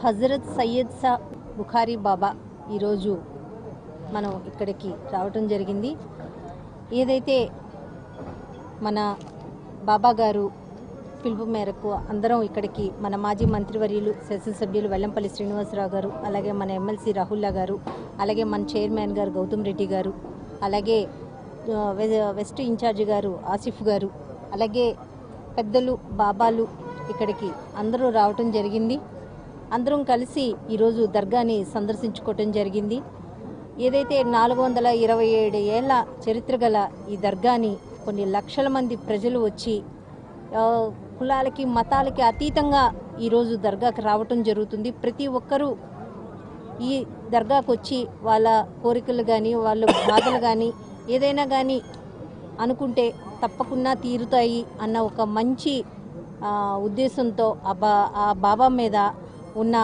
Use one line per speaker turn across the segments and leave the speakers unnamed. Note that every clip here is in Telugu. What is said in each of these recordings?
హజరత్ సయ్యద్ సా బుఖారీ బాబా ఈరోజు మనం ఇక్కడికి రావటం జరిగింది. ఏదైతే మన బాబా గారు పిలుపు మేరకు అందరం ఇక్కడికి మన మాజీ మంత్రివర్యులు శాసనసభ్యులు వెల్లంపల్లి శ్రీనివాసరావు గారు, అలాగే మన ఎమ్మెల్సీ రాహుల్లా గారు, అలాగే మన చైర్మన్ గారు గౌతమ్ రెడ్డి గారు, అలాగే వెస్ట్ ఇన్ఛార్జి గారు ఆసిఫ్ గారు, అలాగే పెద్దలు బాబాలు ఇక్కడికి అందరూ రావటం జరిగింది. అందరం కలిసి ఈరోజు దర్గాని సందర్శించుకోవటం జరిగింది. ఏదైతే 427 ఏళ్ల చరిత్ర గల ఈ దర్గాని కొన్ని లక్షల మంది ప్రజలు వచ్చి కులాలకి మతాలకి అతీతంగా ఈరోజు దర్గాకి రావటం జరుగుతుంది. ప్రతి ఒక్కరూ ఈ దర్గాకు వచ్చి వాళ్ళ కోరికలు కానీ వాళ్ళ బాధలు కానీ ఏదైనా కానీ అనుకుంటే తప్పకుండా తీరుతాయి అన్న ఒక మంచి ఉద్దేశంతో ఆ బాబా మీద ఉన్న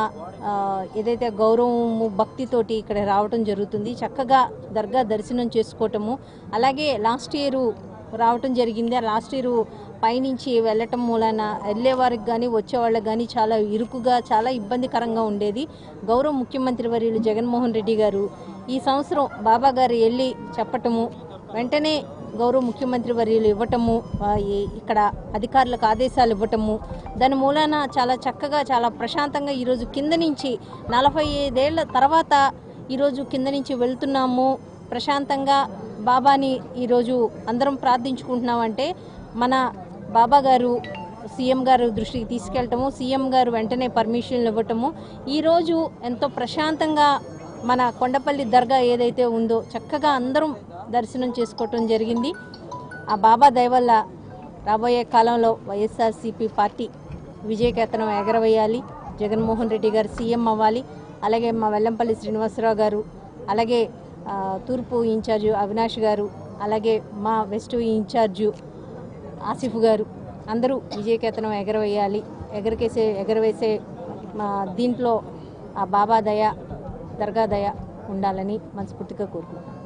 ఏదైతే గౌరవము భక్తితోటి ఇక్కడ రావటం జరుగుతుంది. చక్కగా దర్గా దర్శనం చేసుకోవటము, అలాగే లాస్ట్ ఇయర్ రావటం జరిగింది. ఆ లాస్ట్ ఇయర్ పైనుంచి వెళ్ళటం మూలన వెళ్ళేవారికి కానీ వచ్చేవాళ్ళకి కానీ చాలా ఇరుకుగా చాలా ఇబ్బందికరంగా ఉండేది. గౌరవ ముఖ్యమంత్రి వర్యులు జగన్మోహన్ రెడ్డి గారు ఈ సంవత్సరం బాబా గారు వెళ్ళి చెప్పటము, వెంటనే గౌరవ ముఖ్యమంత్రి వర్యులు ఇవ్వటము, ఇక్కడ అధికారులకు ఆదేశాలు ఇవ్వటము, దాని మూలాన చాలా చక్కగా చాలా ప్రశాంతంగా ఈరోజు కింద నుంచి 45 ఏళ్ల తర్వాత ఈరోజు కింద నుంచి వెళ్తున్నాము. ప్రశాంతంగా బాబాని ఈరోజు అందరం ప్రార్థించుకుంటున్నామంటే మన బాబా గారు సీఎం గారు దృష్టికి తీసుకెళ్ళటము, సీఎం గారు వెంటనే పర్మిషన్లు ఇవ్వటము, ఈరోజు ఎంతో ప్రశాంతంగా మన కొండపల్లి దర్గా ఏదైతే ఉందో చక్కగా అందరం దర్శనం చేసుకోవటం జరిగింది. ఆ బాబా దయ వల్ల రాబోయే కాలంలో వైఎస్ఆర్సీపీ పార్టీ విజయకేతనం ఎగరవేయాలి, జగన్మోహన్ రెడ్డి గారు సీఎం అవ్వాలి, అలాగే మా వెల్లంపల్లి శ్రీనివాసరావు గారు, అలాగే తూర్పు ఇన్ఛార్జు అవినాష్ గారు, అలాగే మా వెస్ట్ ఇన్ఛార్జు ఆసిఫ్ గారు అందరూ విజయకేతనం ఎగరవేయాలి. ఎగరవేసే దీంట్లో ఆ బాబా దయ దర్గా దయ ఉండాలని మనస్ఫూర్తిగా కోరుకుంటున్నాను.